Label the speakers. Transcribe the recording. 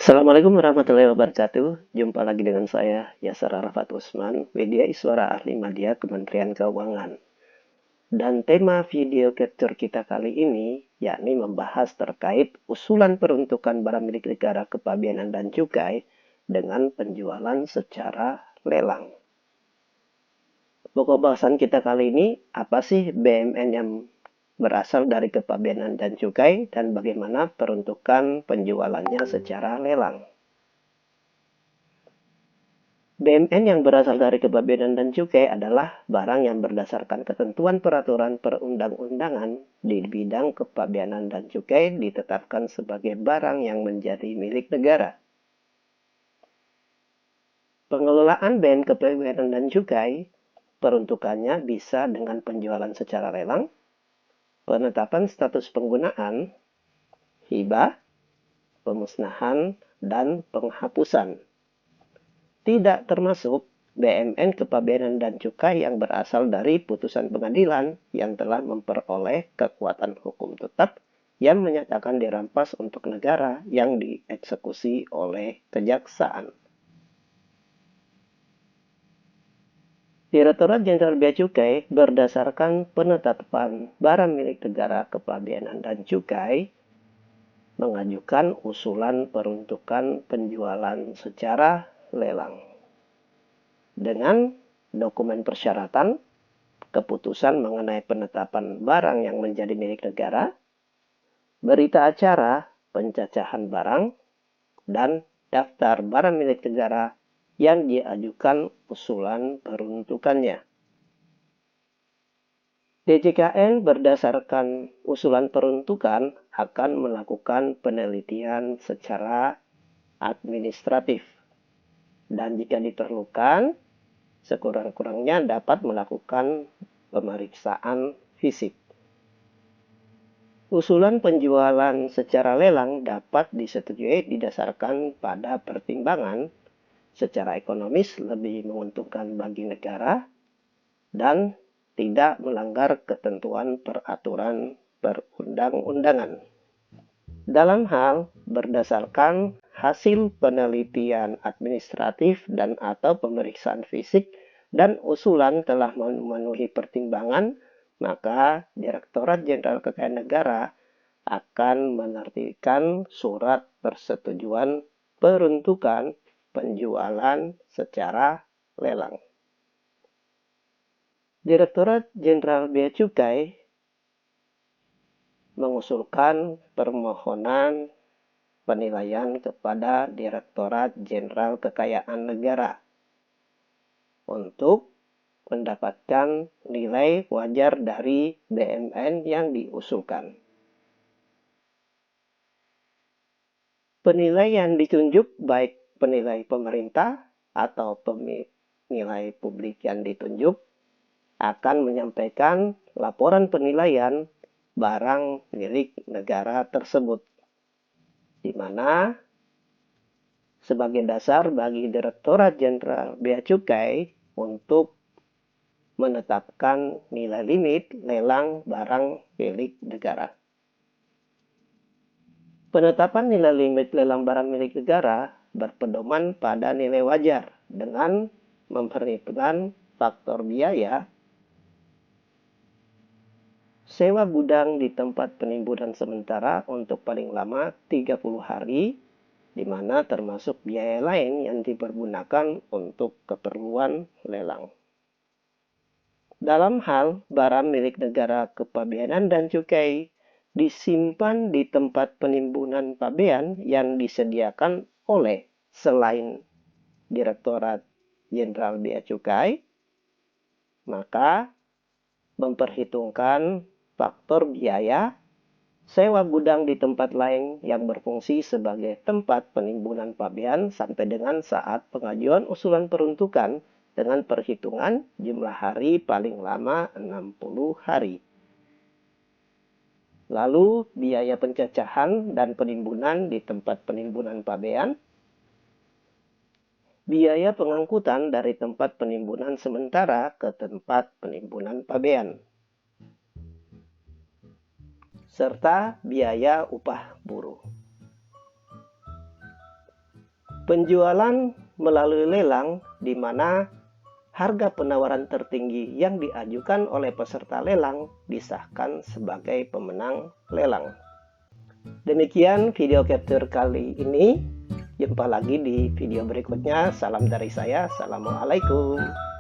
Speaker 1: Assalamualaikum warahmatullahi wabarakatuh. Jumpa lagi dengan saya, Yasser Arafat Usman, Media Iswara Ahli Media Kementerian Keuangan. Dan tema video capture kita kali ini yakni membahas terkait usulan peruntukan barang milik negara kepabeanan dan cukai dengan penjualan secara lelang. Pokok bahasan kita kali ini, apa sih BMN yang berasal dari kepabeanan dan cukai dan bagaimana peruntukan penjualannya secara lelang. BMN yang berasal dari kepabeanan dan cukai adalah barang yang berdasarkan ketentuan peraturan perundang-undangan di bidang kepabeanan dan cukai ditetapkan sebagai barang yang menjadi milik negara. Pengelolaan BMN kepabeanan dan cukai peruntukannya bisa dengan penjualan secara lelang, penetapan status penggunaan, hibah, pemusnahan, dan penghapusan. Tidak termasuk BMN kepabeanan dan cukai yang berasal dari putusan pengadilan yang telah memperoleh kekuatan hukum tetap yang menyatakan dirampas untuk negara yang dieksekusi oleh kejaksaan. Direktorat Jenderal Bea Cukai berdasarkan penetapan barang milik negara kepabeanan dan cukai mengajukan usulan peruntukan penjualan secara lelang. Dengan dokumen persyaratan, keputusan mengenai penetapan barang yang menjadi milik negara, berita acara pencacahan barang, dan daftar barang milik negara yang diajukan usulan peruntukannya. DJKN berdasarkan usulan peruntukan akan melakukan penelitian secara administratif dan jika diperlukan sekurang-kurangnya dapat melakukan pemeriksaan fisik. Usulan penjualan secara lelang dapat disetujui didasarkan pada pertimbangan secara ekonomis lebih menguntungkan bagi negara dan tidak melanggar ketentuan peraturan perundang-undangan. Dalam hal berdasarkan hasil penelitian administratif dan atau pemeriksaan fisik dan usulan telah memenuhi pertimbangan, maka Direktorat Jenderal Kekayaan Negara akan menerbitkan surat persetujuan peruntukan penjualan secara lelang. Direktorat Jenderal Bea Cukai mengusulkan permohonan penilaian kepada Direktorat Jenderal Kekayaan Negara untuk mendapatkan nilai wajar dari BMN yang diusulkan. Penilai yang ditunjuk baik penilai pemerintah atau penilai publik yang ditunjuk akan menyampaikan laporan penilaian barang milik negara tersebut, di mana sebagai dasar bagi Direktorat Jenderal Bea Cukai untuk menetapkan nilai limit lelang barang milik negara. Penetapan nilai limit lelang barang milik negara berpedoman pada nilai wajar dengan memperhitungkan faktor biaya, sewa gudang di tempat penimbunan sementara untuk paling lama 30 hari, di mana termasuk biaya lain yang dipergunakan untuk keperluan lelang. Dalam hal barang milik negara kepabeanan dan cukai disimpan di tempat penimbunan pabean yang disediakan oleh selain Direktorat Jenderal Bea Cukai, maka memperhitungkan faktor biaya sewa gudang di tempat lain yang berfungsi sebagai tempat penimbunan pabean sampai dengan saat pengajuan usulan peruntukan dengan perhitungan jumlah hari paling lama 60 hari. Lalu biaya pencacahan dan penimbunan di tempat penimbunan pabean, biaya pengangkutan dari tempat penimbunan sementara ke tempat penimbunan pabean, serta biaya upah buruh. Penjualan melalui lelang di mana harga penawaran tertinggi yang diajukan oleh peserta lelang disahkan sebagai pemenang lelang. Demikian video capture kali ini. Jumpa lagi di video berikutnya. Salam dari saya. Assalamualaikum.